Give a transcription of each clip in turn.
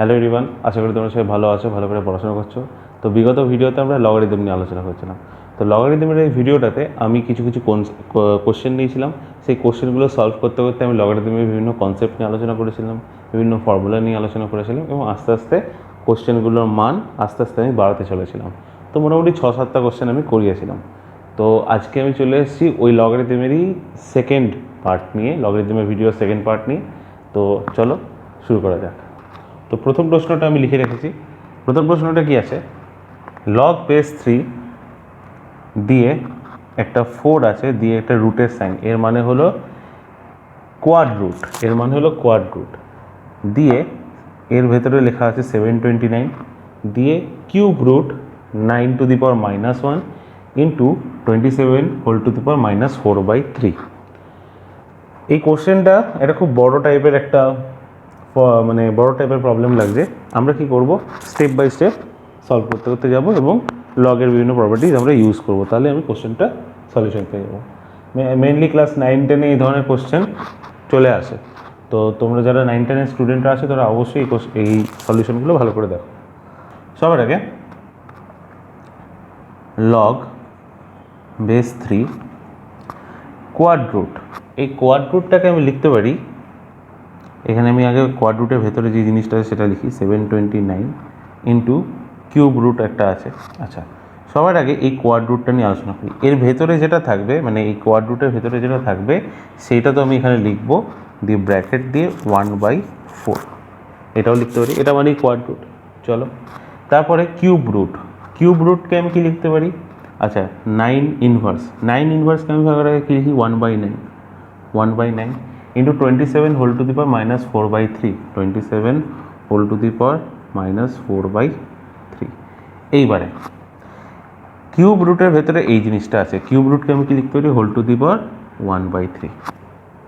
Hello everyone, আশা করি তোমরা সবাই ভালো আছো, ভালো করে পড়াশোনা করছো। তো বিগত ভিডিওতে আমরা লগারিদম নিয়ে আলোচনা করছিলাম। তো লগারিদমের এই ভিডিওটাতে আমি কিছু কোশ্চেন নিয়েছিলাম। সেই কোশ্চেনগুলো সলভ করতে করতে আমি লগারিদমের বিভিন্ন কনসেপ্ট নিয়ে আলোচনা করেছিলাম, বিভিন্ন ফর্মুলা নিয়ে আলোচনা করেছিলাম এবং আস্তে আস্তে কোশ্চেনগুলোর মান আস্তে আস্তে আমি বাড়াতে চলেছিলাম। তো মোটামুটি 6-7টা কোশ্চেন আমি করিয়েছিলাম। তো আজকে আমি চলে এসেছি ওই লগারিদমেরই সেকেন্ড পার্ট নিয়ে, লগারিদমের ভিডিওর সেকেন্ড পার্ট নিয়ে। তো চলো শুরু করা যাক। তো প্রথম প্রশ্নটা আমি লিখে রেখেছি। প্রথম প্রশ্নটা কি আছে, লগ বেস 3 দিয়ে একটা 4 আছে, দিয়ে একটা রুটের সাইন, এর মানে হলো কোয়াড রুট, দিয়ে এর ভেতরে লেখা আছে 729, দিয়ে কিউব রুট 9⁻⁻1 ইন্টু 27⁻⁻4/3। এই কোশ্চেনটা এটা খুব বড় টাইপের একটা বড় টাইপের প্রবলেম লাগছে। আমরা কি করব, স্টেপ বাই স্টেপ সলভ করতে করতে যাব এবং লগের বিভিন্ন প্রপার্টিজ আমরা ইউজ করব, তাহলে আমি কোশ্চেনটা সলিউশন পেয়ে যাবো। মেনলি ক্লাস 9-10-এ এই ধরনের কোশ্চেন চলে আসে। তো তোমরা যারা 9-10-এর স্টুডেন্টরা আছে তারা অবশ্যই এই সলিউশনগুলো ভালো করে দেখো। সবার আগে লগ বেস 3 কোয়াড রুট, এই কোয়াড রুটটাকে আমি লিখতে পারি, এখানে আমি আগে কোয়াড রুটের ভেতরে যে জিনিসটা আছে সেটা লিখি, 729 ইন্টু কিউব রুট একটা আছে। আচ্ছা, সবার আগে এই কোয়াড রুটটা নিয়ে আলোচনা করি। এর ভেতরে যেটা থাকবে, মানে এই কোয়াড রুটের ভেতরে যেটা থাকবে সেইটা তো আমি এখানে লিখবো, দিয়ে ব্র্যাকেট দিয়ে 1/4, এটাও লিখতে পারি, এটা মানে কোয়াড রুট। চলো, তারপরে কিউব রুটকে আমি কি লিখতে পারি, আচ্ছা 9 ইনভার্সকে আমি ভাগের আগে কী লিখি, 1/9 ইন্টু 27⁻⁻4/3, 27⁻⁻4/3। এইবারে কিউব রুটের ভেতরে এই জিনিসটা আছে, কিউব রুটকে আমি কি লিখতে পারি, 1/3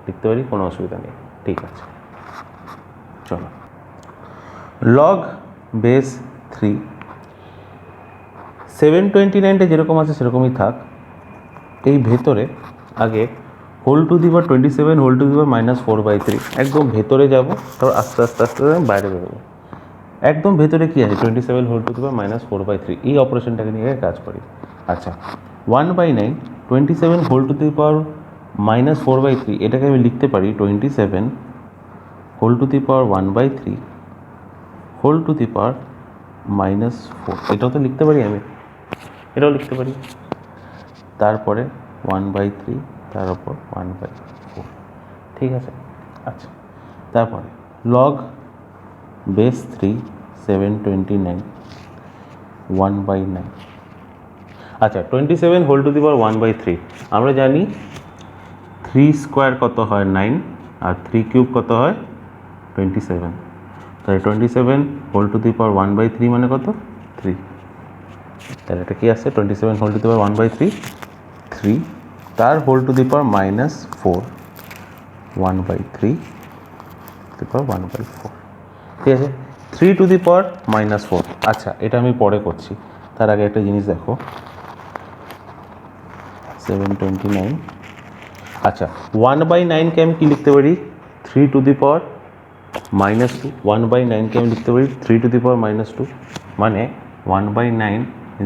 লিখতে পারি, কোনো অসুবিধা নেই, ঠিক আছে। চলো, লগ বেস 3, 729টা যেরকম আছে সেরকমই থাক, এই ভেতরে আগে 27⁻⁻4/3, একদম ভেতরে যাব, তারপর আস্তে আস্তে আস্তে বাইরে বেরোবো। একদম ভেতরে কি আছে, 27⁻⁻4/3, এই অপারেশনটাকে নিয়ে কাজ করি। আচ্ছা, 1/9, 27⁻⁻4/3, এটাকে আমি লিখতে পারি 27⁻⁻1/3 -4, এটাও তো লিখতে পারি, আমি এটাও লিখতে পারি। তারপরে 1/3, তার উপর 1/4, ঠিক আছে। আচ্ছা, তারপরে লগ বেস 3 729 1/9। আচ্ছা, 27⁻1/3, আমরা জানি 3 স্কোয়ার কত হয় 9, আর 3 কিউব কত হয় 27, তাহলে 27⁻1/3 মানে কত, 3। তাহলে এটা কি আসছে, 27⁻1/3, 3, তার -4 1/3 1/4, ঠিক আছে, 3⁻⁻4। আচ্ছা, এটা আমি পরে করছি, তার আগে একটা জিনিস দেখো, 729, আচ্ছা 1/9কে আমি কি লিখতে পারি, 3⁻2, 1/9কে আমি লিখতে পারি 3⁻2, মানে 1/9 =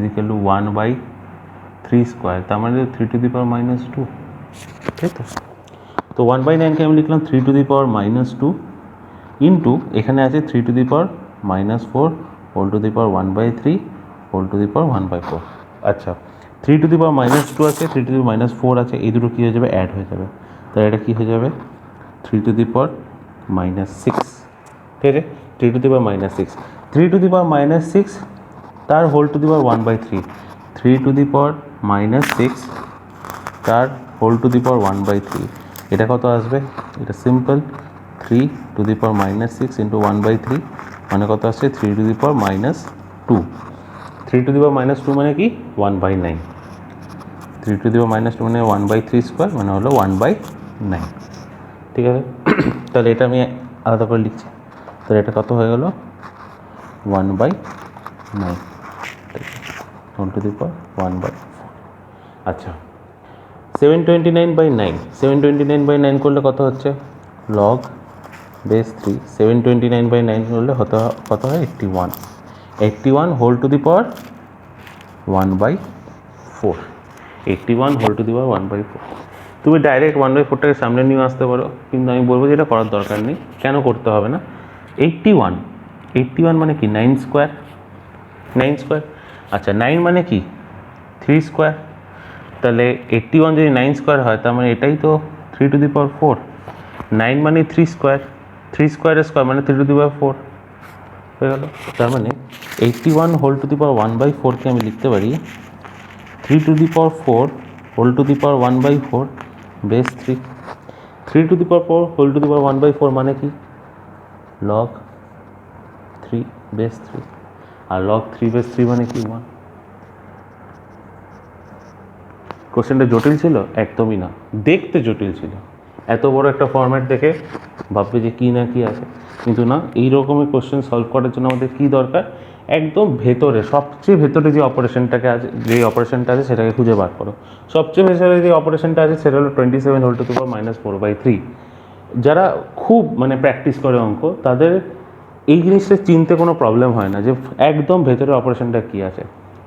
1/3 স্কোয়ার, তার মানে 3⁻2, তাই তো। তো 1/9কে আমি লিখলাম 3⁻2 ইন্টু এখানে আছে 3⁻4 1/3 1/4। আচ্ছা, 3⁻2 আছে, 3⁻4 আছে, এই দুটো কী হয়ে যাবে, অ্যাড হয়ে যাবে, তাহলে এটা কী হয়ে যাবে, 3⁻6, ঠিক আছে, 3⁻6, 3⁻6 তার ⁻1/3, 3⁻6 তার ⁻1/3, এটা কত আসবে, এটা সিম্পল, 3⁻6 ইন্টু 1/3 মানে কত আসছে, 3⁻2, 3⁻2 মানে কি, 1/9, 3⁻2 মানে 1/3 স্কোয়ার, মানে হলো 1/9, ঠিক আছে। তাহলে এটা আমি আলাদা করে লিখছি, তাহলে এটা কত হয়ে গেল, 1/9, 1/4। আচ্ছা, 729/9 করলে কত হচ্ছে, লগ বেস 3 729/9 হলে কত হয় 81 81 whole to the power 1/4 81 whole to the power 1/4 তুমি ডাইরেক্ট 1/4টাকে সামনে নিয়ে আসতে পারো, কিন্তু আমি বলবো যে এটা করার দরকার নেই। কেন করতে হবে না? 81 মানে কি 9 স্কোয়ার, 9 স্কোয়ার। আচ্ছা 9 মানে কি 3 স্কোয়ার। তাহলে 81 যদি 9 স্কোয়ার হয় তার মানে এটাই তো 3 টু দি পাওয়ার 4। 9 মানে 3 স্কোয়ার, 3 স্কোয়ারের স্কোয়ার মানে 3 টু দি পাওয়ার 4 হয়ে গেল। তার মানে 81 হোল টু দি পাওয়ার 1/4কে আমি লিখতে পারি 3 to the power 4 whole to the power 1/4 base 3। 3 to the power 4 whole to the power 1/4 মানে কি log 3 বেস 3, আর log 3 বেস 3 মানে কি 1। কোশ্চেনটা জটিল ছিল? একদমই না, দেখতে জটিল ছিল। এত বড় একটা ফরম্যাট দেখে ভাববে যে কী না কি আছে, কিন্তু না, এই রকমের কোশ্চেন সলভ করার জন্য আমাদের কী দরকার, একদম ভেতরে, সবচেয়ে ভেতরে যে অপারেশনটা আছে সেটাকে খুঁজে বার করো। সবচেয়ে ভেতরে যে অপারেশনটা আছে সেটা হলো 27 হোল টু দি পাওয়ার -4/3। যারা খুব মানে প্র্যাকটিস করে অঙ্ক, তাদের এই জিনিসটা চিনতে কোনো প্রবলেম হয় না যে একদম ভেতরে অপারেশনটা কী আছে,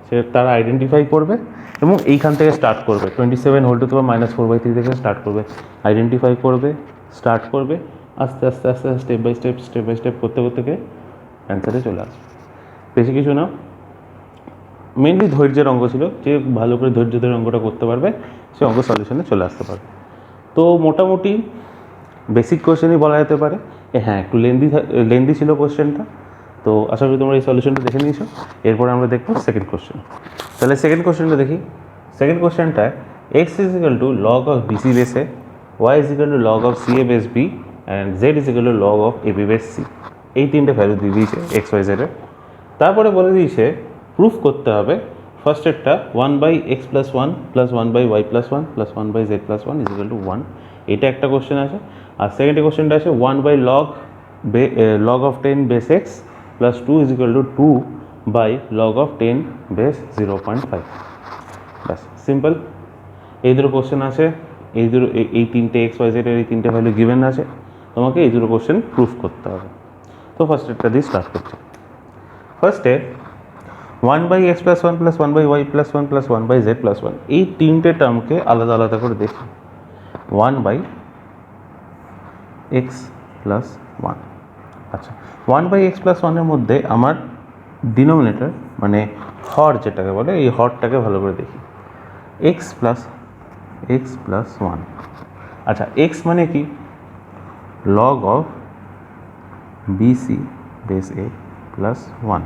সে তারা আইডেন্টিফাই করবে এবং এইখান থেকে স্টার্ট করবে। 27 হোল টু দি পাওয়ার -4/3 থেকে স্টার্ট করবে, আইডেন্টিফাই করবে, স্টার্ট করবে, আস্তে আস্তে আস্তে আস্তে স্টেপ বাই স্টেপ করতে করতে অ্যান্সারে চলে আসবে। বেশি কিছু না, মেনলি ধৈর্যের অঙ্ক ছিল। যে ভালো করে ধৈর্য ধরে অঙ্কটা করতে পারবে সে অঙ্ক সলিউশনে চলে আসতে পারবে। তো মোটামুটি বেসিক কোশ্চেনই বলা যেতে পারে। হ্যাঁ, একটু লেন্দি ছিল কোশ্চেনটা। তো আশা করি তোমরা এই সলিউশনটা দেখে নিয়েছো। এরপরে আমরা দেখবো সেকেন্ড কোশ্চেন। তাহলে সেকেন্ড কোশ্চেনটা দেখি। সেকেন্ড কোশ্চেনটায় x is equal to log of BC base A, y is equal to log of C A base B and z is equal to log of A B base C. এই তিনটে value দিয়ে দিয়েছে x Y জেডের। তারপরে বলে দিয়েছে proof করতে হবে ফার্স্টেরটা 1/x + 1 + 1/y + 1 + 1/z + 1 is equal to 1। এটা একটা কোশ্চেন আছে। আর সেকেন্ড কোশ্চেনটা আছে 1/log of 10 base x plus 2 is equal two 2/log of 10 base 0.5। ব্যাস, সিম্পল। এই দুটো কোশ্চেন আছে, এই তিনটে এক্স ওয়াই জেডের এই তিনটে ভ্যালু গিভেন আছে, তোমাকে এই দুটো কোশ্চেন প্রুফ করতে হবে। তো ফার্স্টেরটা দিয়ে স্টার্ট করছি। ফার্স্টে 1/x + 1 + 1/y + 1 + 1/z + 1, এই তিনটে টার্মকে আলাদা আলাদা করে দেখি। 1/x + 1, আচ্ছা 1/x + 1 এর মধ্যে আমার ডিনোমিনেটর মানে হর যেটাকে বলে, এই হরটাকে ভালো করে দেখি। x + 1, আচ্ছা x মানে কি log of bc base a + 1।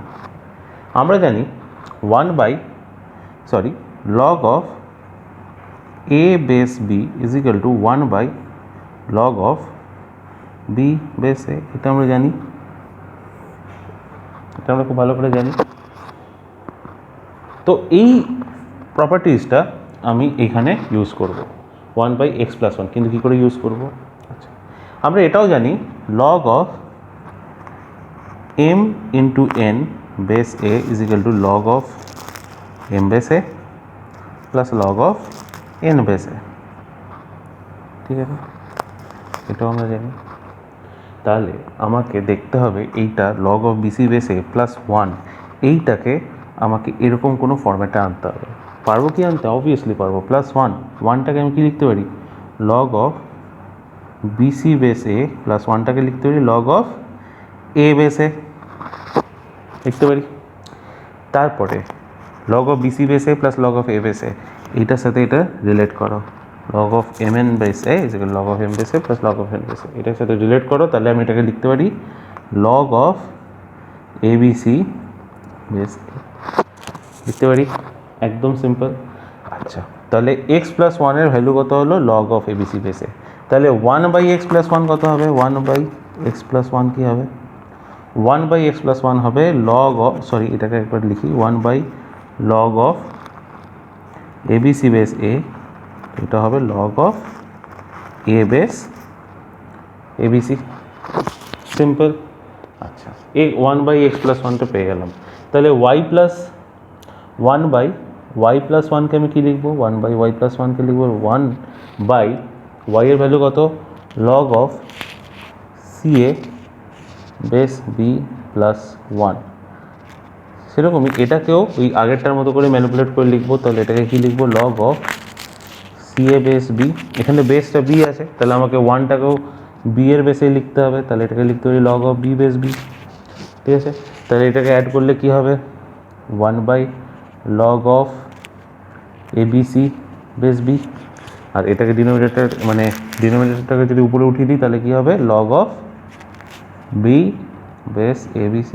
আমরা জানি log of a base b is equal to 1/log of b base a। এটা আমরা জানি, এটা আমরা খুব ভালো করে জানি। তো এই প্রপার্টিজটা আমি এখানে ইউজ করব 1/x + 1, কিন্তু কী করে ইউজ করব? আচ্ছা, আমরা এটাও জানি log of m into n base a is equal two log of m base a plus log of n base a। ঠিক আছে, এটাও আমরা জানি। তাহলে আমাকে দেখতে হবে এইটা log of bc base a plus 1, এইটাকে আমাকে এরকম কোনো ফরম্যাটে আনতে হবে। পারবো কি আনতে? অবভিয়াসলি পারবো। প্লাস 1টাকে আমি কি লিখতে পারি? log of bc base a plus 1টাকে লিখতে পারি log of a base a লিখতে পারি। তারপরে log of bc base a plus log of a base a, এইটার সাথে এটা রিলেট করো। log of mn base a is equal log of m base a plus log of n base a, এটার সাথে relate করো। তাহলে আমি এটাকে লিখতে পারি log of abc base a লিখতে পারি। একদম সিম্পল। আচ্ছা, তাহলে x + 1 এর ভ্যালু কত হলো? log of abc base a। তাহলে 1/x + 1 কত হবে? 1/x + 1 কী হবে? 1/x + 1 হবে log of, এটাকে একবার লিখি, 1/log of abc base a, এটা হবে log of a base abc। Simple. আচ্ছা, এই 1/x + 1টা পেয়ে গেলাম। তাহলে y + 1কে আমি কী লিখবো? 1/y + 1কে লিখবো 1/y এর ভ্যালু কত? log of c CA base B plus 1। সেরকমই এটাকেও ওই আগেরটার মতো করে ম্যানিপুলেট করে লিখবো। তাহলে এটাকে কি লিখবো, log of CA base B. এখানে বেসটা বি আছে, তাহলে আমাকে 1টাকেও বি এর বেসে লিখতে হবে। তাহলে এটাকে লিখতে পারি log of B base B. ঠিক আছে, তাহলে এটাকে অ্যাড করলে কি হবে, 1/log of ABC base B. আর এটাকে ডিনোমিনেটরটাকে যদি উপরে উঠিয়ে দিই তাহলে কি হবে, log of B base ABC।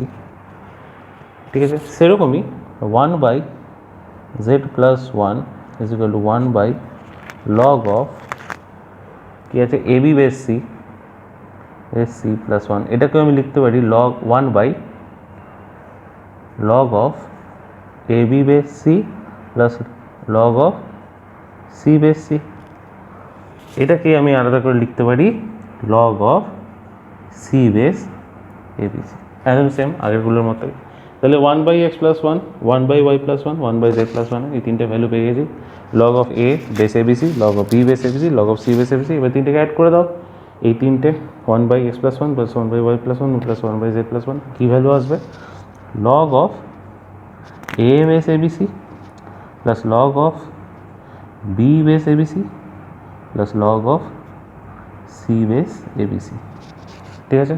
ঠিক আছে, সেরকমই 1/z plus 1 is equal to 1/log of কি আছে, AB বেস সি প্লাস 1। এটাকেও আমি লিখতে পারি log 1/log of AB base C plus log of C base C. এটাকে আমি আলাদা করে লিখতে পারি log of C base ABC, একদম সেম আগেরগুলোর মতোই। তাহলে 1/x plus 1, 1/y plus 1, 1/z plus 1, এই তিনটে ভ্যালু পেয়ে গেছি। Log of A base ABC, log of B base ABC, log of C base ABC। এবার তিনটেকে অ্যাড করে দাও, এই তিনটে 1/x plus 1 plus 1/y plus 1 plus 1/z plus 1 কী ভ্যালু আসবে, log of A base ABC plus log of B base ABC plus log of C base ABC। ঠিক আছে,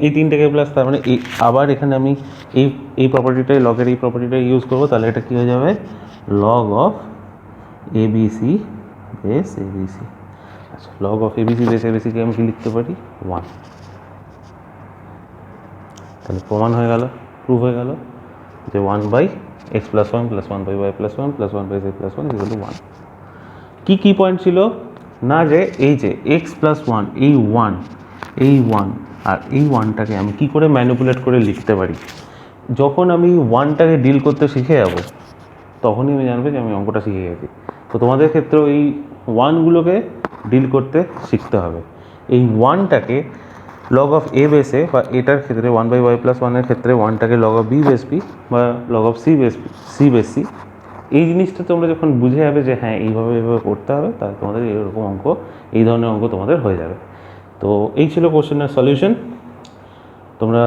এই তিনটেকে প্লাস, তার মানে এই আবার এখানে আমি এই প্রপার্টিটাই, লগের এই প্রপার্টিটাই ইউজ করবো। তাহলে এটা কী হয়ে যাবে, log of ABC base ABC। আচ্ছা, লগ অফ ABC বেস ABCকে আমি কি লিখতে পারি, 1। তাহলে প্রমাণ হয়ে গেল, প্রুভ হয়ে গেল যে 1/x plus 1 plus 1/y plus 1 plus 1/z plus 1 equal to 1। কী পয়েন্ট ছিল না, যে এই যে x প্লাস 1, এই 1 আর এই 1টাকে আমি কি করে ম্যানিপুলেট করে লিখতে পারি। যখন আমি 1টাকে ডিল করতে শিখে যাব তখনই আমি জানবে যে আমি অঙ্কটা শিখে গেছি। তো তোমাদের ক্ষেত্রেও এই 1গুলোকে ডিল করতে শিখতে হবে। এই 1টাকে লগ অফ এ বেসে, বা এটার ক্ষেত্রে 1/y প্লাস 1-এর ক্ষেত্রে 1টাকে log of B base B বা log of C base C. এই জিনিসটা তোমরা যখন বুঝে যাবে যে হ্যাঁ এইভাবে করতে হবে, তাহলে তোমাদের এরকম অঙ্ক, এই ধরনের অঙ্ক তোমাদের হয়ে যাবে। তো এই ছিল কোশ্চেনের সলিউশন। তোমরা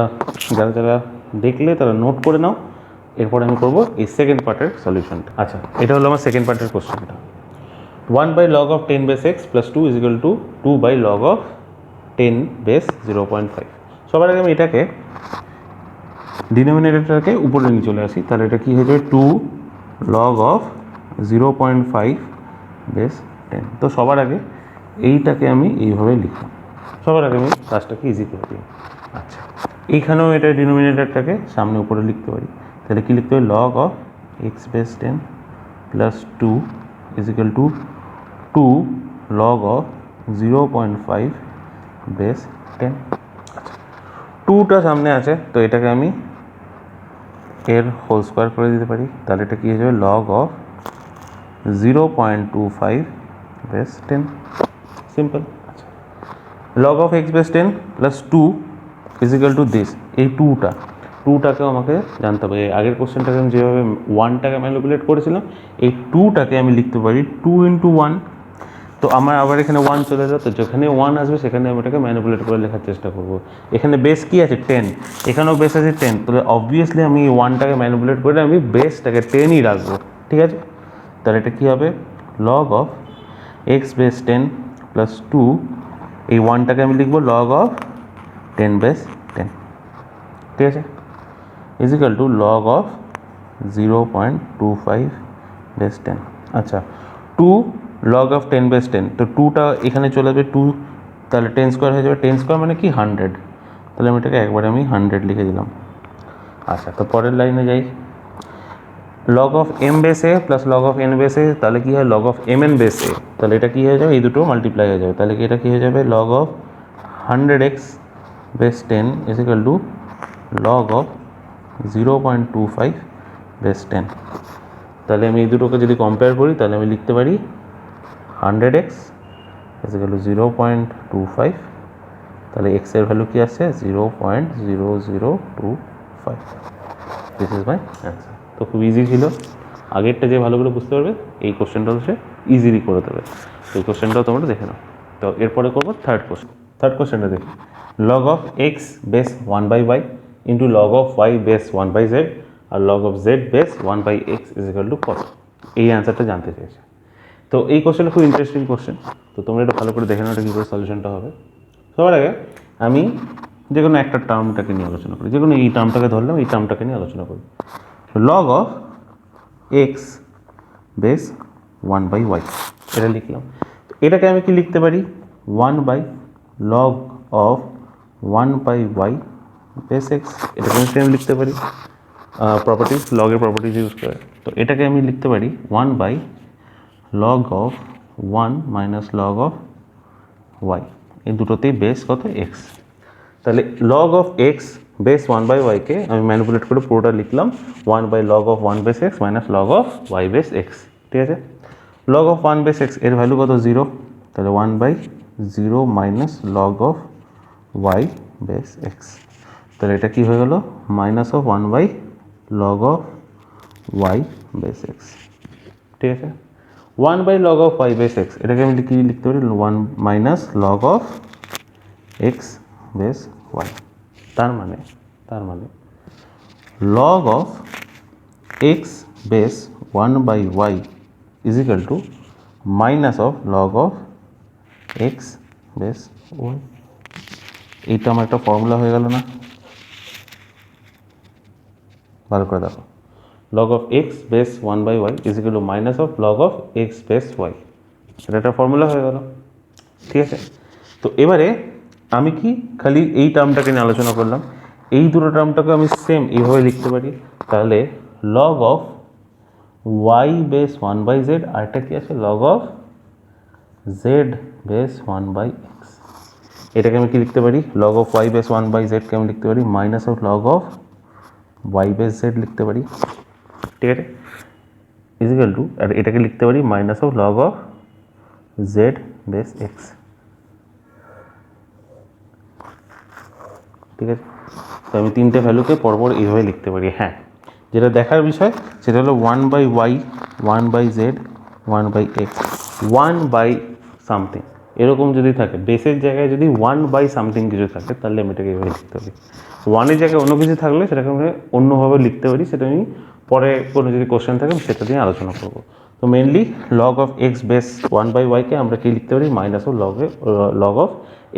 যারা দেখলে তারা নোট করে নাও। এরপরে আমি করবো এই সেকেন্ড পার্টের সলিউশনটা। আচ্ছা, এটা হলো আমার সেকেন্ড পার্টের কোশ্চেনটা। 1/log of 10 base x plus 2 is equal to 2/log of 10 base 0.5। সবার আগে আমি এটাকে ডিনোমিনেটরটাকে উপরে নিয়ে চলে আসি। তাহলে এটা কী হয়ে যাবে, 2log of 0.5 বেস 10। তো সবার আগে এইটাকে আমি এইভাবে লিখলাম। সবার আগে আমি কাজটাকে ইজি করে দিই। আচ্ছা, এইখানেও এটা ডিনোমিনেটরটাকে সামনে উপরে লিখতে পারি। তাহলে কী লিখতে হবে, log of x base 10 plus 2 is equal two 2log of 0.5 base 10। আচ্ছা, 2টা সামনে আছে, তো এটাকে আমি এর হোল স্কোয়ার করে দিতে পারি। তাহলে এটা কী হয়ে যাবে, লগ অফ 0.25 বেস 10। সিম্পল। আচ্ছা, log of x base 10 plus 2 is equal to this. এই 2টাকেও আমাকে জানতে হবে। আগের কোশ্চেনটাকে আমি যেভাবে 1টাকে ম্যানিপুলেট করেছিলাম, এই 2টাকে আমি লিখতে পারি 2 × 1। তো আমার আবার এখানে 1 চলে যাবে, তো যেখানে 1 আসবে সেখানে আমি এটাকে ম্যানিপুলেট করে লেখার চেষ্টা করব। এখানে বেস কি আছে, 10, এখানেও বেস আছে 10। তাহলে অবভিয়াসলি আমি এই 1টাকে ম্যানিপুলেট করে আমি বেসটাকে 10ই রাখবো। ঠিক আছে, তাহলে এটা কী হবে, log of x base 10 plus 2, এই 1টাকে আমি লিখবো লগ অফ 10 বেস 10। ঠিক আছে, is equal to log of 0.25 base 10। আচ্ছা, 2 লগ অফ 10 বেস 10, তো 2টা এখানে চলে যাবে 2, তাহলে 10 স্কোয়ার হয়ে যাবে। 10 স্কোয়ার মানে কি 100, তাহলে আমি এটাকে একবারে আমি 100 লিখে দিলাম। আচ্ছা, তো পরের লাইনে যাই, log of M base A plus log of N base A, তাহলে কী হয়, log of M N base A. তাহলে এটা কী হয়ে যাবে, এই দুটো মাল্টিপ্লাই হয়ে যাবে। তাহলে কি এটা কী হয়ে যাবে, log of 100x base 10 is equal to log of 0.25 base 10। তাহলে আমি এই দুটোকে যদি কম্পেয়ার করি তাহলে আমি লিখতে পারি 100x ইজ ইকুয়াল টু 0.25, তাহলে x এর ভ্যালু কী আসছে, 0.0025। This is my answer. তো খুব ইজি ছিল। আগেরটা যে ভালোগুলো বুঝতে পারবে এই কোশ্চেনটাও সে ইজিলি করে দেবে। এই কোশ্চেনটাও তোমরা দেখে নাও। তো এরপরে করবো থার্ড কোশ্চেনটা দেখি। Log of x base 1/y into log of Y base 1/z আর log of Z base 1/x is equal to কত, এই অ্যান্সারটা জানতে চাইছে। তো এই কোশ্চেনটা খুব ইন্টারেস্টিং কোশ্চেন, তো তোমরা এটা ভালো করে দেখে নাও এটা কী করে সলিউশনটা হবে। সবার আগে আমি যে কোনো একটা টার্মটাকে নিয়ে আলোচনা করি, যে কোনো এই টার্মটাকে ধরলাম, এই টার্মটাকে নিয়ে আলোচনা করি। Log of x base 1/y এটা লিখলাম। এটাকে আমি কি লিখতে পারি, 1/log of 1/y base x, এটাকে আমি লিখতে পারি প্রপার্টিজ, লগের প্রপার্টিজ ইউজ করে। তো এটাকে আমি লিখতে পারি 1/log of 1 minus log of Y, এই দুটোতেই বেস কত এক্স। তাহলে লগ অফ এক্স বেস 1/y-কে আমি ম্যানিপুলেট করে পুরোটা লিখলাম 1/log of 1 base X minus log of Y base X, ঠিক আছে। লগ অফ 1 বেস এক্স এর ভ্যালু কত 0, তাহলে 1/0 minus log of Y base X, তাহলে এটা কি হয়ে গেল minus of 1/log of Y base X, ঠিক আছে। 1/log of Y base x এটাকে আমি কি লিখতে পারি 1 minus log of x base Y, তার মানে log of x base 1/y is equal to minus of log of x base Y. এইটা আমার একটা ফর্মুলা হয়ে গেল না, ভালো করে দেখো, log of x base 1/y is equal two minus of log of x base y, এটা একটা ফর্মুলা হয়ে গেল, ঠিক আছে। তো এবারে আমি কি খালি এই টার্মটাকে নিয়ে আলোচনা করলাম, এই দুটো টার্মটাকে আমি সেম এইভাবে লিখতে পারি, তাহলে log of y base 1/z আর একটা কি আছে log of z base 1/x, এটাকে আমি কি লিখতে পারি log of y base 1/z কে আমি লিখতে পারি minus of log of y base z লিখতে পারি, ঠিক আছে, ইজ ইকুয়াল টু, আর এটাকে লিখতে পারি minus of log of Z base X, ঠিক আছে। তো আমি তিনটে ভ্যালুকে পরপর এইভাবে লিখতে পারি। হ্যাঁ, যেটা দেখার বিষয় সেটা হলো 1/y 1/z 1/x 1/ সামথিং এরকম যদি থাকে, বেসের জায়গায় যদি 1/ সামথিং কিছু থাকে তাহলে আমি এটাকে এইভাবে লিখতে পারি। 1-এর জায়গায় অন্য কিছু থাকলে সেটাকে আমি অন্যভাবে লিখতে পারি, সেটা আমি পরে কোনো যদি কোশ্চেন থাকে সেটা নিয়ে আলোচনা করবো। তো mainly log of x base 1/y-কে আমরা কি লিখতে পারি minus of log of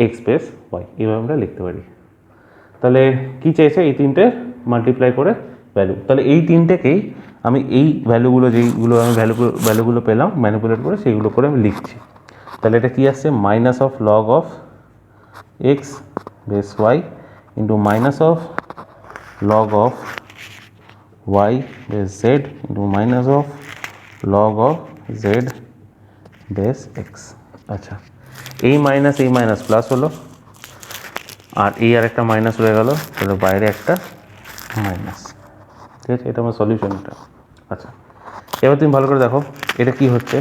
x base Y, এইভাবে আমরা লিখতে পারি। তাহলে কি চাইছে, এই তিনটে মাল্টিপ্লাই করে ভ্যালু, তাহলে এই তিনটেকেই আমি এই ভ্যালুগুলো যেইগুলো আমি ভ্যালুগুলো পেলাম ম্যানিপুলেট করে সেইগুলো করে আমি লিখছি। তাহলে এটা কি আসছে minus of log of x base Y into minus of log of Y base Z into minus of log of Z base X. আচ্ছা, এই মাইনাস প্লাস হলো, আর এই আর একটা মাইনাস রয়ে গেল, তাহলে বাইরে একটা মাইনাস, ঠিক আছে, এটা আমার সলিউশনটা। আচ্ছা, এবার তুমি ভালো করে দেখো এটা কি হচ্ছে,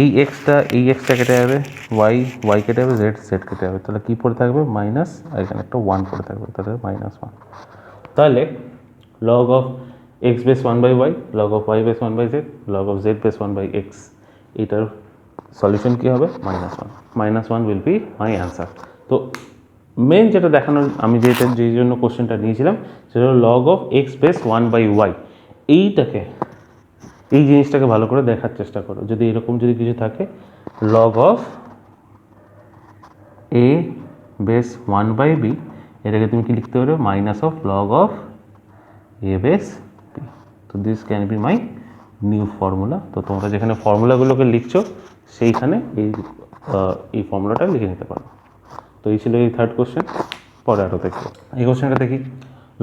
এই এক্সটা কেটে যাবে, ওয়াই কেটে যাবে, জেড কেটে যাবে, তাহলে কী পড়ে থাকবে মাইনাস, আর এখানে একটা 1 পড়ে থাকবে, তাহলে -1। তাহলে log of x base 1/y log of Y base 1/z log of Z base 1/x, এইটার সলিউশন কী হবে -1 উইল বি মাই অ্যান্সার। তো মেন যেটা দেখানোর আমি যেই জন্য কোশ্চেনটা নিয়েছিলাম সেটা হলো log of x base 1/y, এই জিনিসটাকে ভালো করে দেখার চেষ্টা করো। যদি এরকম যদি কিছু থাকে log of A base 1/b, এটাকে তুমি কি লিখতে পারো minus of log of A base B. তো this can be my new formula. তো তোমরা যেখানে ফর্মুলাগুলোকে লিখছো সেইখানে এই ফর্মুলাটা লিখে নিতে পারো। তো এই ছিল এই থার্ড কোশ্চেন। পরে আরও দেখবো এই কোশ্চেনটা দেখি,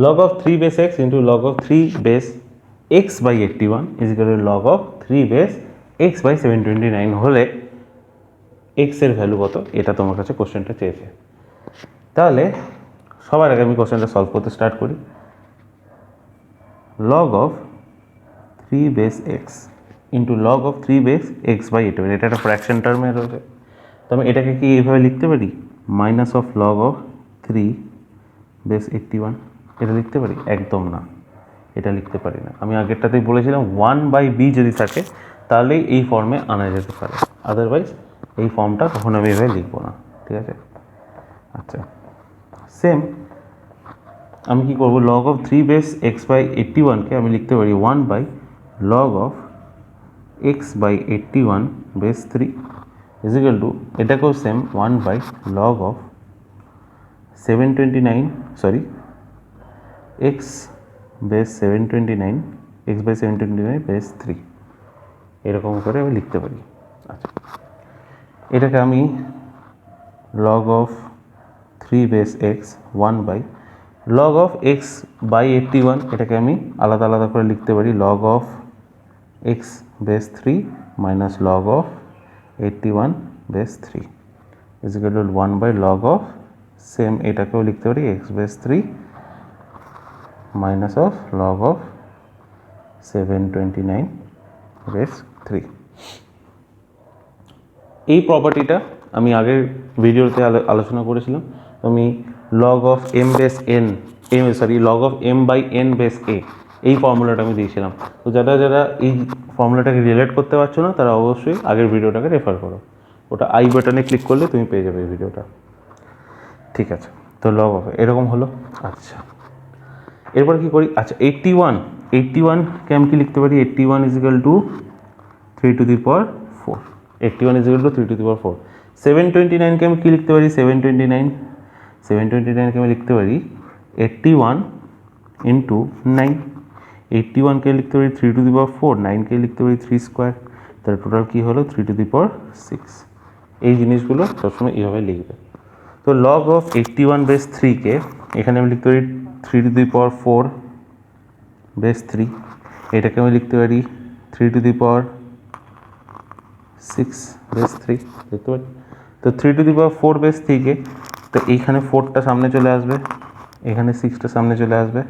log of 3 base x into log of 3 base x/81 is equal to log of 3 base x/729 হলে এক্স এর ভ্যালু কত, এটা তোমার কাছে কোশ্চেনটা চেয়েছে। তাহলে সবার আগে আমি কোশ্চেনটা সলভ করতে স্টার্ট করি। Log of 3 base x into log of 3 base x/81, এটা একটা ফ্র্যাকশন টার্মে রয়েছে, তো আমি এটাকে কি এইভাবে লিখতে পারি minus of log of 3 base 81, এটা লিখতে পারি? একদম না, এটা লিখতে পারি না। আমি আগেরটাতেই বলেছিলাম 1/b যদি থাকে তাহলেই এই ফর্মে আনা যেতে পারে, আদারওয়াইজ এই ফর্মটা কখনো আমি এভাবে লিখবো না, ঠিক আছে। আচ্ছা, সেম আমি কি করব, log of 3 base X by 81কে আমি লিখতে পারি 1 by log of X by 81 base 3 is equal to এটাকেও same 1 by log of 729 sorry X base 729 X by 729 base 3 এরকম করে আমি লিখতে পারি। আচ্ছা, এটাকে আমি log of 3 base X 1 by log of X by 81 এটাকে আমি আলাদা আলাদা করে লিখতে পারি log of x base 3 minus log of 81 base 3 is equal to 1 by log of same এটাকেও লিখতে পারি X base 3 minus of log of 729 base 3। এই প্রপার্টিটা আমি আগের ভিডিওতে আলোচনা করেছিলাম। আমি log of M base N log of M by N base A এই ফর্মুলাটা আমি দিয়েছিলাম। তো যারা যারা এই ফর্মুলাটাকে রিলেট করতে পারছো না তারা অবশ্যই আগের ভিডিওটাকে রেফার করো, ওটা আই বাটনে ক্লিক করলে তুমি পেয়ে যাবে এই ভিডিওটা। ঠিক আছে, তো লগ অফ এরকম হলো। আচ্ছা, এরপর কি করি, আচ্ছা 81কে আমি কি লিখতে পারি, 81 is equal to 3 to the power 4, 81 is equal to 3 to the power 4। 729কে আমি কি লিখতে পারি, 729কে আমি লিখতে পারি 81 ইন্টু 9, 81কে লিখতে পারি 3 টু দি পাওয়ার 4, 9কে লিখতে পারি 3 স্কোয়ার, তাহলে টোটাল কী হলো 3 টু দি পাওয়ার 6। এই জিনিসগুলো সবসময় এইভাবে লিখবে। তো লগ অফ 81 বেস 3কে এখানে আমি লিখতে পারি 3 টু দি পাওয়ার 4 বেস 3, এটাকে আমি লিখতে পারি 3 টু দি পাওয়ার 6 বেস 3 লিখতে পারি। তো 3 টু দি পাওয়ার 4 বেস 3কে, তো এইখানে 4টা সামনে চলে আসবে, এখানে 6টা সামনে চলে আসবে,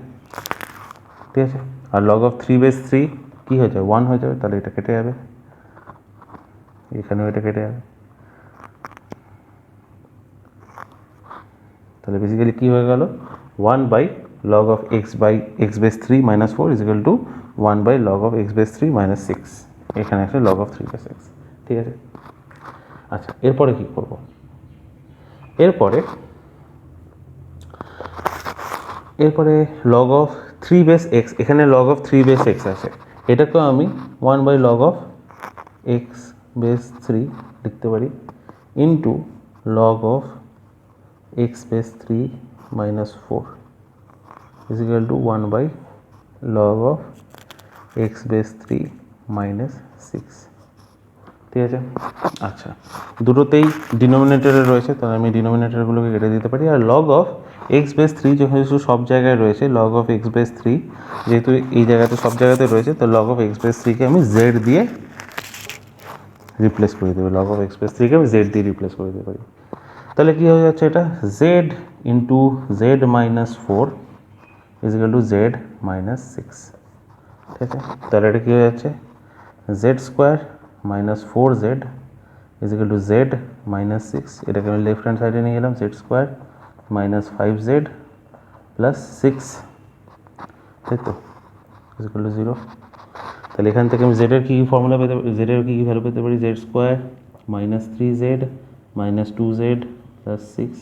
ঠিক আছে। আর লগ অফ 3 বেস 3 কী হয়ে যাবে, 1 হয়ে যাবে, তাহলে এটা কেটে যাবে, এখানেও এটা কেটে যাবে। তাহলে বেসিক্যালি কী হয়ে গেল, 1 by log of X by X base 3 minus 4 is equal to 1 by log of x base 3 minus 6, এখানে আসলে লগ অফ 3 বেস এক্স, ঠিক আছে। আচ্ছা, এরপরে কী করব, এরপরে লগ অফ 3 বেস এক্স, এখানে লগ অফ 3 বেস এক্স আছে, এটাকেও আমি 1 by log of x base 3 লিখতে পারি into log of x base 3 minus 4 is equal to 1 by log of x base 3 minus 6, ঠিক আছে। আচ্ছা, দুটোতেই ডিনোমিনেটরে রয়েছে, তাহলে আমি ডিনোমিনেটরগুলোকে কেটে দিতে পারি। আর লগ অফ এক্স বেস 3 যেহেতু সব জায়গায় রয়েছে, লগ অফ এক্স বেস 3 যেহেতু এই জায়গাতে সব জায়গাতে রয়েছে, তো লগ অফ এক্স বেস 3কে আমি জেড দিয়ে রিপ্লেস করে দেবো, লগ অফ এক্স বেস 3কে আমি জেড দিয়ে রিপ্লেস করে দিতে পারি। তাহলে কী হয়ে যাচ্ছে, এটা Z into Z minus 4 is equal to Z minus 6, ঠিক আছে। তাহলে এটা কী হয়ে যাচ্ছে, Z square minus 4z is equal to Z minus 6, এটাকে আমি লেফট হ্যান্ড সাইডে নিয়ে গেলাম, Z square minus 5z plus 6, তাই তো, ইজিক্যাল টু 0। তাহলে এখান থেকে আমি জেডের কী ফর্মুলা পেতে পারি, জেডের কী ভ্যালু পেতে পারি, Z square minus 3z minus 2z plus 6,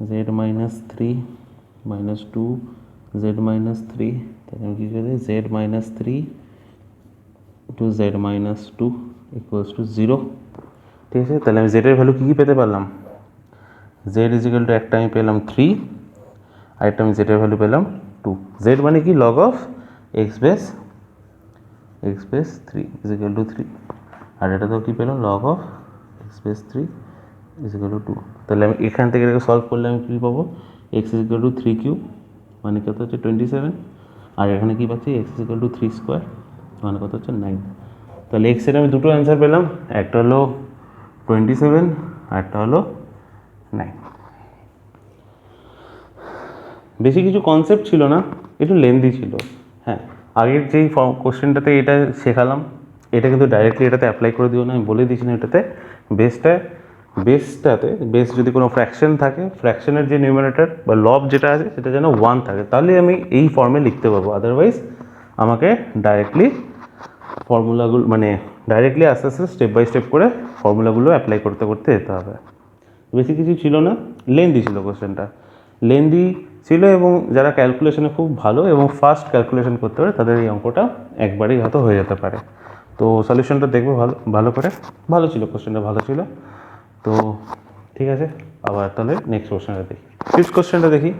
Z minus 3 minus 2 Z minus 3, তাহলে আমি কী করে Z minus 3 to Z minus 2 equals to 0, ঠিক আছে। তাহলে আমি জেডের ভ্যালু কী কী পেতে পারলাম, জেড ইজিক্যাল টু একটা আমি পেলাম 3, আর একটা আমি জেডের ভ্যালু পেলাম 2। জেড মানে কি, log of x base 3 is equal to 3, আর এটা তো কী পেলাম, log of x base 3 is equal to 2। তাহলে আমি এখান থেকে এটাকে সলভ করলে আমি কী পাবো, এক্স ইজিক্যাল টু 3 কিউব মানে কত হচ্ছে 27, আর এখানে কী পাচ্ছি, এক্স ইজিক্যাল টু 3 স্কোয়ার মানে কত হচ্ছে 9। তাহলে এক্সের আমি দুটো অ্যান্সার পেলাম, একটা হলো 27 আর একটা হলো 9। বেশি কিছু কনসেপ্ট ছিল না, একটু লেন্দি ছিল। হ্যাঁ, আগের যেই কোশ্চেনটাতে এটা শেখালাম, এটা কিন্তু ডাইরেক্টলি এটাতে অ্যাপ্লাই করে দিও না, আমি বলে দিয়েছি না। এটাতে বেস যদি কোনো ফ্র্যাকশন থাকে, ফ্র্যাকশনের যে নিউমারেটর বা লব যেটা আছে সেটা যেন 1 থাকে, তাহলে আমি এই ফর্মে লিখতে পারবো। আদারওয়াইজ আমাকে ডাইরেক্টলি ফর্মুলাগুলো মানে ডাইরেক্টলি আস্তে আস্তে স্টেপ বাই স্টেপ করে ফর্মুলাগুলো অ্যাপ্লাই করতে করতে যেতে হবে। বেশি কিছু ছিল না, লেন্দি ছিল কোশ্চেনটা, লেন্দি ছিল এবং যারা ক্যালকুলেশনে খুব ভালো এবং ফাস্ট ক্যালকুলেশন করতে পারে তাদের এই অঙ্কটা একবারেই হয়তো হয়ে যেতে পারে। তো সলিউশনটা দেখবো ভালো ভালো করে, ভালো ছিল কোশ্চেনটা, ভালো ছিল। তো ঠিক আছে, আবার তাহলে নেক্সট কোশ্চেনটা দেখি। ফিফথ কোশ্চেনটা দেখি,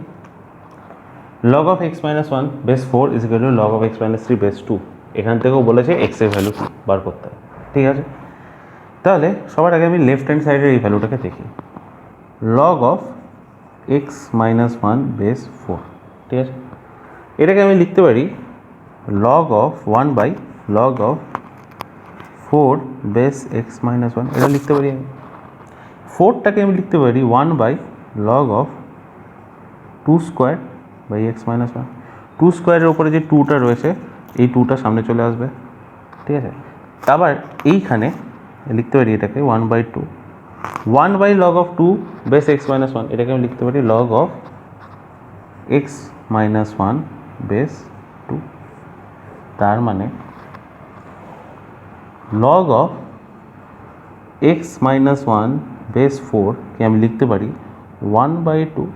log of x minus 1 base 4 is equal to log of x minus 3 base 2। এখান থেকেও বলেছে x এর ভ্যালু বার করতে হবে, ঠিক আছে। তাহলে সবার আগে আমি লেফট হ্যান্ড সাইডের এই ভ্যালুটাকে দেখি, log of x minus 1 base 4, ঠিক আছে। এটাকে আমি লিখতে পারি log of 1 by log of 4 base x minus 1, এটা লিখতে পারি আমি। 4টাকে আমি লিখতে পারি 1 by log of 2 square by x minus 1। 2 স্কোয়ারের ওপরে যে 2টা রয়েছে, এই 2টা সামনে চলে আসবে, ঠিক আছে। আবার এইখানে লিখতে পারি এটাকে 1 by 2, 1 by log of 2 base X minus 1, এটাকে আমি লিখতে পারি log of x minus 1 base 2। তার মানে log of x minus 1 base 4 কে আমি লিখতে পারি 1 by 2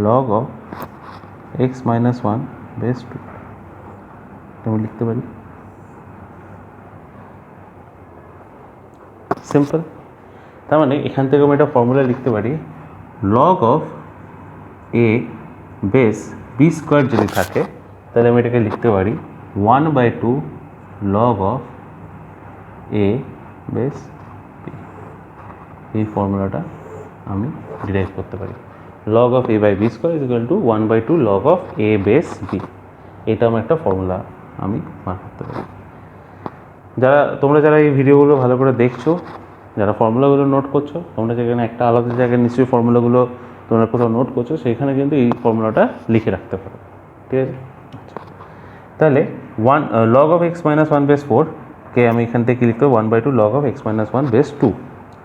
log of x minus 1 base 2, আমি লিখতে পারি। সিম্পল। তার মানে এখান থেকে আমি একটা ফর্মুলা লিখতে পারি, log of a base b square যদি থাকে তাহলে আমি এটাকে লিখতে পারি 1 by 2 log of a base b. এই ফর্মুলাটা আমি ডিরাইভ করতে পারি, log of a by b square is equal to 1 by 2 log of a base b। এটা আমার একটা ফর্মুলা আমি বার করতে পারি। তোমরা যারা এই ভিডিওগুলো ভালো করে দেখছো, যারা ফর্মুলাগুলো নোট করছো, তোমরা যেখানে একটা আলাদা জায়গায় নিশ্চয়ই ফর্মুলাগুলো তোমরা কোথাও নোট করছো, সেইখানে কিন্তু এই ফর্মুলাটা লিখে রাখতে পারো, ঠিক আছে। আচ্ছা, তাহলে log of x minus 1 base 4 কে আমি এখান থেকে লিখতে পারি 1 by 2 log of x minus 1 base 2।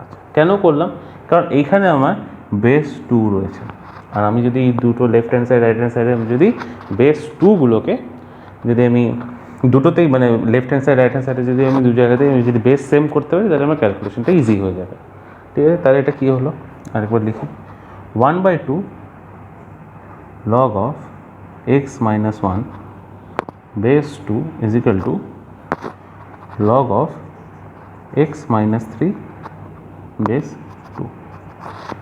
আচ্ছা, কেন করলাম? কারণ এইখানে আমার বেস 2 রয়েছে, আর আমি যদি এই দুটো left hand side right hand সাইডে আমি যদি বেস 2গুলোকে যদি আমি দুটোতেই মানে left hand side right hand সাইডে যদি আমি দু জায়গাতেই আমি যদি বেস সেম করতে পারি তাহলে আমার ক্যালকুলেশনটা ইজি হয়ে যাবে, ঠিক আছে। তাহলে এটা কী হলো আরেকবার লিখি, 1 by 2 log of x minus 1 base 2 is equal to log of x minus 3 base 2,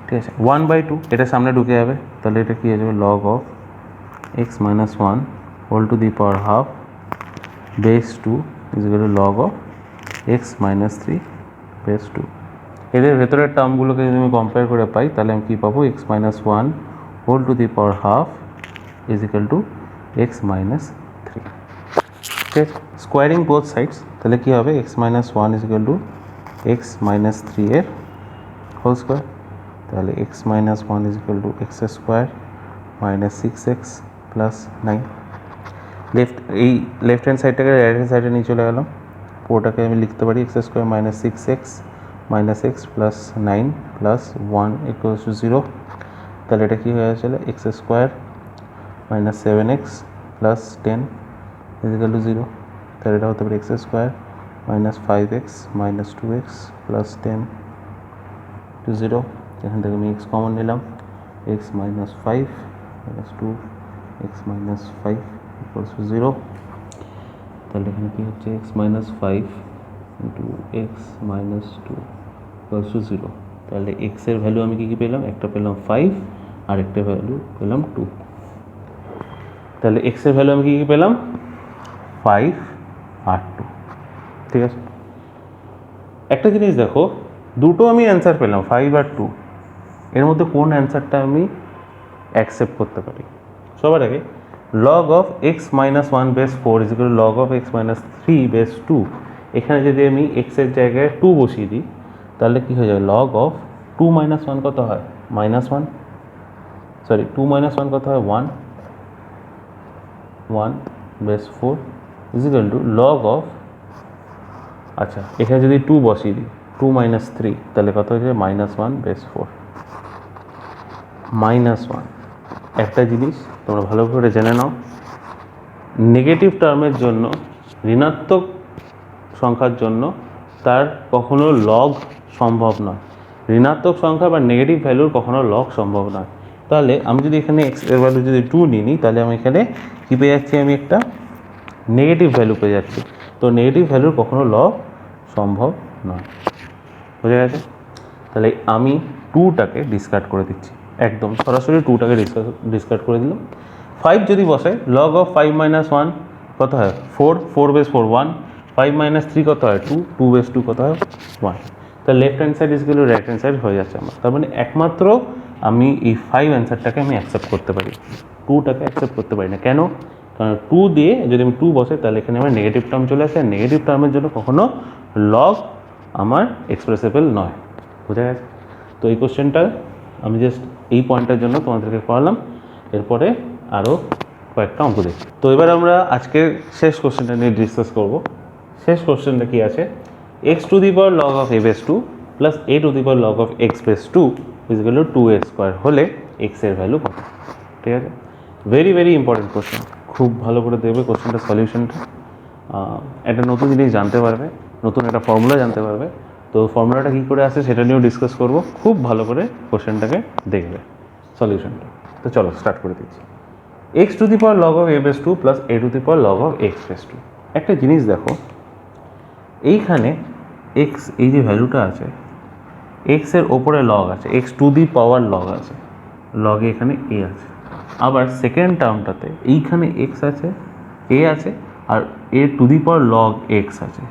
ঠিক আছে। 1 by 2 এটা সামনে ঢুকে যাবে, তাহলে এটা কী হয়ে যাবে log of x minus 1 whole to the power half base 2 is equal to log of x minus 3 base 2। এদের ভেতরের টার্মগুলোকে যদি আমি কম্পেয়ার করে পাই তাহলে আমি কী পাবো, x minus 1 whole to the power half is equal to x minus 3, ঠিক আছে। স্কোয়ারিং বোথ সাইডস, তাহলে কী হবে x minus 1 is equal to x minus 3 এর হোল স্কোয়ার, তাহলে x minus 1 is equal to x square minus 6x plus 9। Left hand সাইডটাকে right hand সাইডে নিয়ে চলে গেলাম, পুরোটাকে আমি লিখতে পারি x square minus 6x minus x plus 9 plus 1 equals to 0। তাহলে এটা কী হয়ে যাচ্ছিল x square minus 7x plus 10 is equal to 0। তাহলে এটা হতে পারে x square minus 5x minus 2x plus 10 to 0। এখান থেকে আমি x কমন নিলাম, x minus 5 minus 2 x minus 5 equals to 0। তাহলে এখানে কী হচ্ছে x minus 5 into x minus 2 equals to 0। তাহলে x এর ভ্যালু আমি কী পেলাম, একটা পেলাম 5 আর একটা ভ্যালু পেলাম 2। তাহলে x এর ভ্যালু আমি কী পেলাম 5 আর 2, ঠিক আছে। একটা জিনিস দেখো, দুটো আমি অ্যান্সার পেলাম 5 আর 2, এর মধ্যে কোন অ্যান্সারটা আমি অ্যাকসেপ্ট করতে পারি? সবার আগে log of x minus 1 base 4 is equal to log of x minus 3 base 2। এখানে যদি আমি x এর জায়গায় 2 বসিয়ে দিই তাহলে কী হয়ে যাবে, log of 2 minus 1 কত হয় মাইনাস 1, সরি 2 minus 1 কত হয় 1 base 4 is equal to log of, আচ্ছা এখানে যদি 2 বসিয়ে দিই 2 minus 3 তাহলে কত হয়ে যাবে মাইনাস 1 base 4 মাইনাস 1। একটা জিনিস তোমরা ভালো করে জেনে নাও, নেগেটিভ টার্মের জন্য, ঋণাত্মক সংখ্যার জন্য তার কখনো লগ সম্ভব নয়। ঋণাত্মক সংখ্যা বা নেগেটিভ ভ্যালুর কখনো লগ সম্ভব নয়। তাহলে আমি যদি এখানে এক্স এর ভ্যালু যদি 2 নিই তাহলে আমি এখানে কী পেয়ে যাচ্ছি, আমি একটা নেগেটিভ ভ্যালু পেয়ে যাচ্ছি। তো নেগেটিভ ভ্যালুর কখনো লগ সম্ভব নয়। বুঝে গেছে? তাহলে আমি 2টাকে ডিসকার্ড করে দিচ্ছি, একদম সরাসরি 2টাকে ডিসকার্ড করে দিলাম। 5 যদি বসাই, লগ অফ 5 - 1 কত হয় 4, 4 বেস 4 1, 5 - 3 কত হয় 2, 2 বেস 2 কত হয় 1। তাহলে লেফট হ্যান্ড সাইড ইজ গেল রাইট হ্যান্ড সাইড হয়ে যাচ্ছে আমার। তার মানে একমাত্র আমি এই 5 অ্যান্সারটাকে আমি অ্যাকসেপ্ট করতে পারি, 2টাকে অ্যাকসেপ্ট করতে পারি না। কেন? কারণ 2 দিয়ে যদি আমি 2 বসাই তাহলে এখানে আমার নেগেটিভ টার্ম চলে আসে, আর নেগেটিভ টার্মের জন্য কখনো লগ আমার এক্সপ্রেসেবল নয়। বোঝা গেছে? তো এই কোশ্চেনটা আমি জাস্ট এই পয়েন্টের জন্য তোমাদেরকে করালাম। এরপরে আরও কয়েকটা অঙ্ক দেখি। তো এবার আমরা আজকের শেষ কোশ্চেনটা নিয়ে ডিসকাস করব। শেষ কোশ্চেনটা কি আছে, x to the power log of A base 2 plus A to the power log of x base 2 is equal to 2a square হলে এক্সের ভ্যালু কত? ঠিক আছে, ভেরি ভেরি ইম্পর্টেন্ট কোশ্চেন। খুব ভালো করে দেখবে কোশ্চেনটা সলিউশনটা, একটা নতুন জিনিস জানতে পারবে, নতুন একটা ফর্মুলা জানতে পারবে। তো ফর্মুলাটা কী করে আসে সেটা নিয়েও ডিসকাস করব। খুব ভালো করে কোশ্চেনটাকে দেখবে, সলিউশনটা। তো চলো স্টার্ট করে দিচ্ছি। X to the power log of A base 2 plus A to the power log of x base 2। একটা জিনিস দেখো, এইখানে এক্স এই যে ভ্যালুটা আছে, এক্সের ওপরে লগ আছে, x to the power log আছে, লগে এখানে এ আছে। আবার সেকেন্ড টার্মটাতে এইখানে এক্স আছে, এ আছে, আর A to the power log X আছে।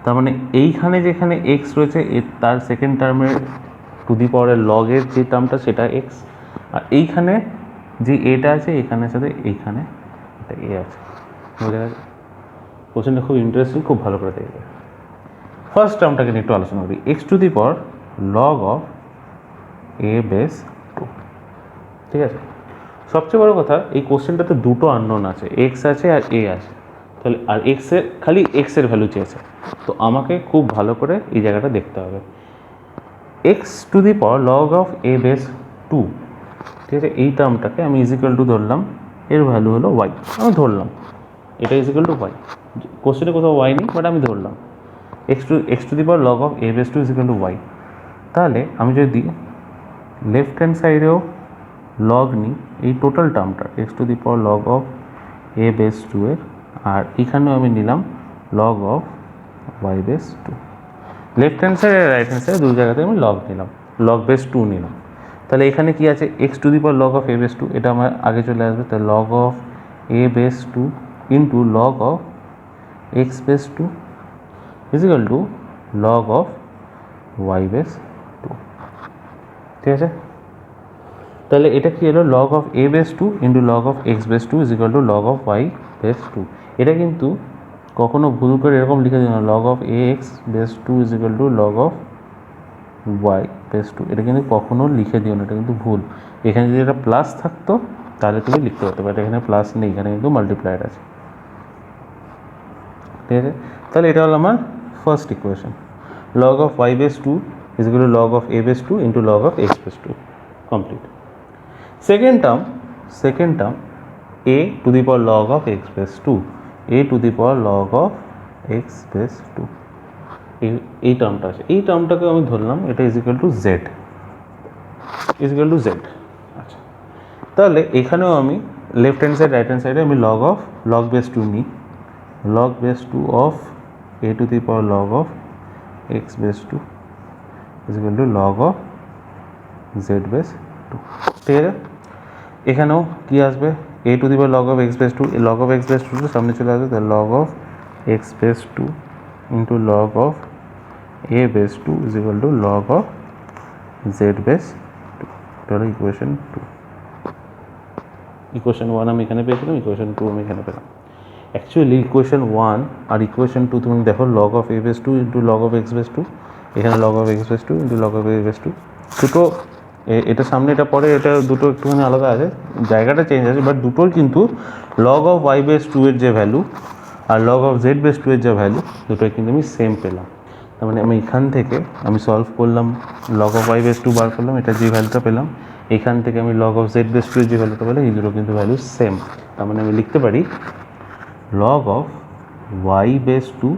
তার মানে এইখানে যেখানে এক্স রয়েছে তার সেকেন্ড টার্মের টু দি পাওয়ারের লগের যে টার্মটা সেটা এক্স, আর এইখানে যে এটা আছে এখানের সাথে এইখানে একটা এ আছে। বোঝা গেছে? কোশ্চেনটা খুব ইন্টারেস্টিং, খুব ভালো করে দেখবে। ফার্স্ট টার্মটাকে নিয়ে একটু আলোচনা করি, x to the power log of A base 2। ঠিক আছে, সবচেয়ে বড় কথা এই কোশ্চেনটাতে দুটো আননোন আছে, এক্স আছে আর এ আছে। তাহলে আর এক্সের খালি এক্সের ভ্যালু চেয়েছে, তো আমাকে খুব ভালো করে এই জায়গাটা দেখতে হবে। X to the power log of A base 2, ঠিক আছে, এই টার্মটাকে আমি ইজিক্যাল টু ধরলাম, এর ভ্যালু হলো ওয়াই। আমি ধরলাম এটা ইজিক্যাল টু ওয়াই, কোশ্চেনে কোথাও ওয়াই নেই, বাট আমি ধরলাম X to the power log of A base 2 is equal to Y. তাহলে আমি যদি লেফট হ্যান্ড সাইডেও লগ নিই এই টোটাল টার্মটা X to the power log of A base 2 এর, আর এখানেও আমি নিলাম log of Y base 2। Left hand side আর রাইট হ্যান্ড সাইড দুই জায়গাতে আমি লগ নিলাম, লগ বেস 2 নিলাম। তাহলে এখানে কি আছে, x to the power log of A base 2, এটা আমার আগে চলে আসবে। তাহলে log of A base 2 into log of x base 2 is equal to log of Y base 2। ঠিক আছে, তাহলে এটা কি হলো, log of A base 2 into log of x base 2 is equal to log of Y base 2। এটা কিন্তু কখনো ভুল করে এরকম লিখে দিও না, log of a x base 2 is equal to log of Y base 2। এটা কিন্তু কখনো লিখে দিও না, এটা কিন্তু ভুল। এখানে যদি এটা প্লাস থাকতো তাহলে তুমি লিখতে পারতে, বাট এখানে প্লাস নেই, এখানে কিন্তু মাল্টিপ্লায়ার আছে। ঠিক আছে, তাহলে এটা হলো আমার first equation, log of Y base 2 is equal to log of A base 2 into log of x base 2, complete. Second term a to the power log of x base 2, a to the power log of x base 2, এই টার্মটা আছে, এই টার্মটাকে আমি ধরলাম এটা is equal to Z, আচ্ছা। তাহলে এখানেও আমি left hand side right hand সাইডে আমি লগ বেস 2 নিই, log base 2 of a to the power log of x base 2 is equal to log of Z base 2। ঠিক আছে, এখানেও কি আসবে, A to the power log of x base 2, log of x base 2 সামনে চলে আসবে, তাহলে log of x base 2 into log of A base 2 is equal to log of Z base 2। এটা হলো ইকুয়েশন 2। ইকুয়েশন 1 আমি এখানে পেয়েছিলাম, ইকুয়েশন 2 আমি এখানে পেলাম। অ্যাকচুয়ালি ইকুয়েশন 1 আর ইকুয়েশন 2 তুমি দেখো, log of A base 2 into log of x base 2, এখানে log of x base 2 into log of A base 2, দুটো এটা সামনে এটা পরে, এটা দুটো একটুখানি আলাদা আছে, জায়গাটা চেঞ্জ আছে, বাট দুটোর কিন্তু লগ অফ ওয়াই বেস 2 এর যে ভ্যালু আর লগ অফ জেড বেস 2 এর যে ভ্যালু, দুটোই কিন্তু আমি সেম পেলাম। তার মানে আমি এখান থেকে আমি সলভ করলাম, লগ অফ ওয়াই বেস 2 বার করলাম, এটা যে ভ্যালুটা পেলাম, এখান থেকে আমি লগ অফ জেড বেস 2 এর যে ভ্যালুটা পেলাম, এই দুটো কিন্তু ভ্যালু সেম। তার মানে আমি লিখতে পারি log of Y base 2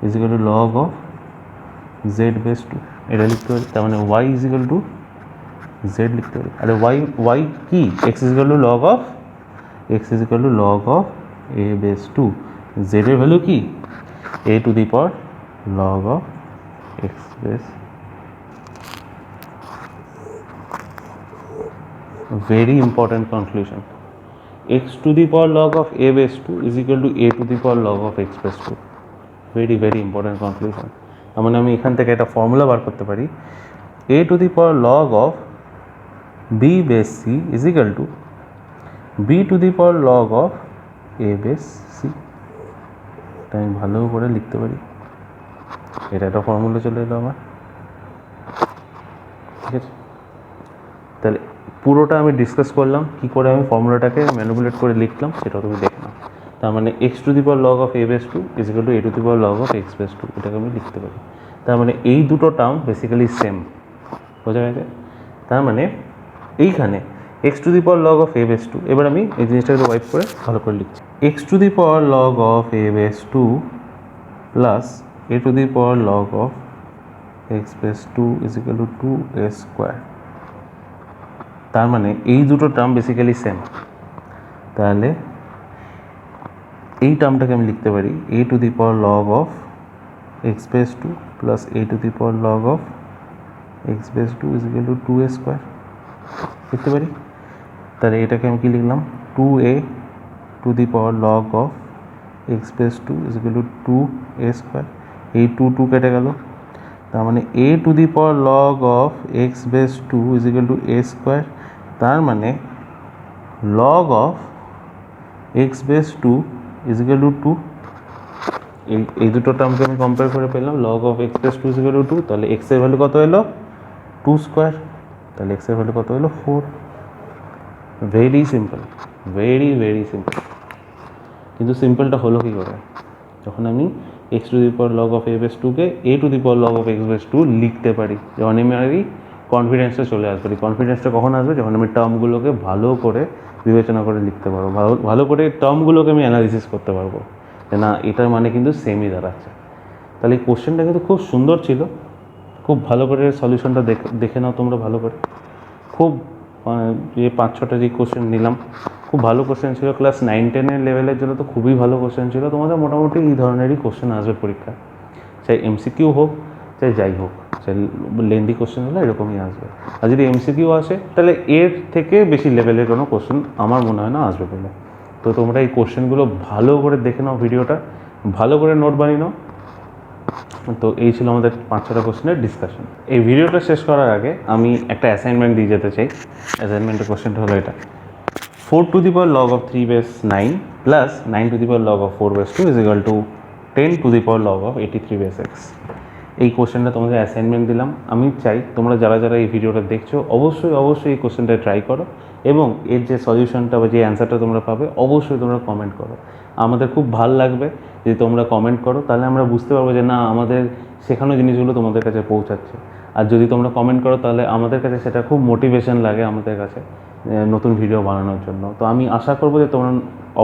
is equal to log of Z base 2। এটা লিখতে পারি, তার মানে Y is equal to Z লিখতে পারি। আরে ওয়াই কি, X is equal to log of A base two, জেডের ভ্যালু কি A to the power log of x base. Very important conclusion. X to the power log of a base 2 is equal to a to the power log of x base 2. Very very important conclusion. মানে আমি এখান থেকে একটা formula বার করতে পারি, a to the power log of b base c is equal to b to the power log of a base c। এটা আমি ভালো করে লিখতে পারি, এটা একটা ফর্মুলা চলে এলো আমার। ঠিক আছে, তাহলে পুরোটা আমি ডিসকাস করলাম কী করে আমি ফর্মুলাটাকে ম্যানিপুলেট করে লিখলাম, সেটাও তুমি দেখে নাও। তার মানে x to the power log of A base two is equal to a to the power log of x base two, এটাকে আমি লিখতে পারি। তার মানে এই দুটো টার্ম বেসিক্যালি সেম, বোঝা গেছে? তার মানে এইখানে x to the power log of A base two, এবার আমি এই জিনিসটাকে ওয়াইপ করে ভালো করে লিখছি, x to the power log of A base two plus A to the power log of x base two is equal to 2a square. তার মানে এই দুটো টার্ম বেসিক্যালি সেম। তাহলে এই টার্মটাকে আমি লিখতে পারি A to the power log of x base two plus A to the power log of x base two is equal to 2a square লিখতে পারি। তাহলে এটাকে আমি কি লিখলাম, 2a to the power log of x base two is equal to 2a square. এই 2 কেটে গেল, তার মানে a to the power log of x base two is equal to a square. তার মানে log of x base two is equal to 2। এই দুটো টার্মকে আমি কম্পেয়ার করে পেলাম, log of x base two is equal to 2। তাহলে এক্সের ভ্যালু কত এলো 2 স্কোয়ার, তাহলে এক্সের ভ্যালু কত এলো 4। Very simple, very very simple. কিন্তু সিম্পলটা হলো কী করে, যখন আমি X to the power log of A base টুকে A to the power log of x base two লিখতে পারি, যখন আমি কনফিডেন্সটা চলে আসবে। কনফিডেন্সটা কখন আসবে, যখন আমি টার্মগুলোকে ভালো করে বিবেচনা করে লিখতে পারবো, ভালো করে টার্মগুলোকে আমি অ্যানালিসিস করতে পারবো যে না এটার মানে কিন্তু সেমই দাঁড়াচ্ছে। তাহলে এই কোশ্চেনটা কিন্তু খুব সুন্দর ছিল, খুব ভালো করে সলিউশনটা দেখে নাও তোমরা ভালো করে। খুব যে 5-6টা যে কোশ্চেন নিলাম খুব ভালো কোশ্চেন ছিল, ক্লাস 9-10 লেভেলের জন্য তো খুবই ভালো কোশ্চেন ছিল। তোমাদের মোটামুটি এই ধরনেরই কোশ্চেন আসবে পরীক্ষা, চাই এমসিকিউ হোক চাই যাই হোক, চাই লেন্দি কোশ্চেন হলে এরকমই আসবে। আর যদি এমসিকিউ আসে তাহলে এর থেকে বেশি লেভেলের কোনো কোশ্চেন আমার মনে হয় না আসবে বলে। তো তোমরা এই কোশ্চেনগুলো ভালো করে দেখে নাও, ভিডিওটা ভালো করে নোট বানিয়ে নাও। তো এই ছিল আমাদের 5-6টা কোশ্চেনের ডিসকাশন। এই ভিডিওটা শেষ করার আগে আমি একটা অ্যাসাইনমেন্ট দিয়ে যেতে চাই। অ্যাসাইনমেন্টের কোশ্চেনটা হলো এটা, 4 to the power log of 3 base 9 plus 9 to the power log of 4 base 2 is equal to 10 to the power log of 83 base x। এই কোশ্চেনটা তোমাদের অ্যাসাইনমেন্ট দিলাম। আমি চাই তোমরা যারা যারা এই ভিডিওটা দেখছো অবশ্যই এই কোশ্চেনটা ট্রাই করো, এবং এর যে সলিউশনটা বা যে অ্যান্সারটা তোমরা পাবে অবশ্যই তোমরা কমেন্ট করো। আমাদের খুব ভালো লাগবে যদি তোমরা কমেন্ট করো, তাহলে আমরা বুঝতে পারবো যে না আমাদের শেখানো জিনিসগুলো তোমাদের কাছে পৌঁছাচ্ছে। আর যদি তোমরা কমেন্ট করো তাহলে আমাদের কাছে সেটা খুব মোটিভেশন লাগে আমাদের কাছে নতুন ভিডিও বানানোর জন্য। তো আমি আশা করবো যে তোমরা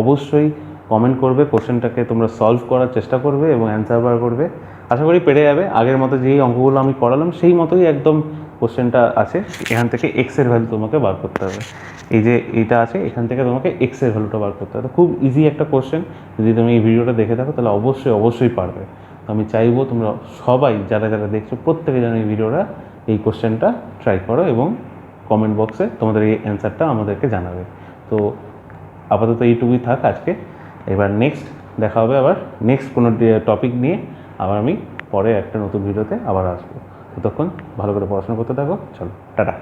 অবশ্যই কমেন্ট করবে, কোশ্চেনটাকে তোমরা সলভ করার চেষ্টা করবে এবং অ্যান্সার বার করবে। আশা করি পেরে যাবে। আগের মতো যেই অঙ্কগুলো আমি করালাম সেই মতোই একদম কোশ্চেনটা আছে। এখান থেকে এক্সের ভ্যালু তোমাকে বার করতে হবে, এই যে এইটা আছে এখান থেকে তোমাকে এক্সের ভ্যালুটা বার করতে হবে। খুব ইজি একটা কোশ্চেন, যদি তুমি এই ভিডিওটা দেখে থাকো তাহলে অবশ্যই পারবে। তো আমি চাইবো তোমরা সবাই যারা যারা দেখছো প্রত্যেকে যেন এই ভিডিওটা এই কোশ্চেনটা ট্রাই করো এবং কমেন্ট বক্সে তোমাদের এই অ্যান্সারটা আমাদেরকে জানাবে। তো আপাতত এইটুকুই থাক আজকে। এবার নেক্সট দেখা হবে আবার নেক্সট কোনো টপিক নিয়ে, আবার আমি পরে একটা নতুন ভিডিওতে আবার আসবো। ততক্ষণ ভালো করে পড়াশোনা করতে থাকো। চলো টাটা।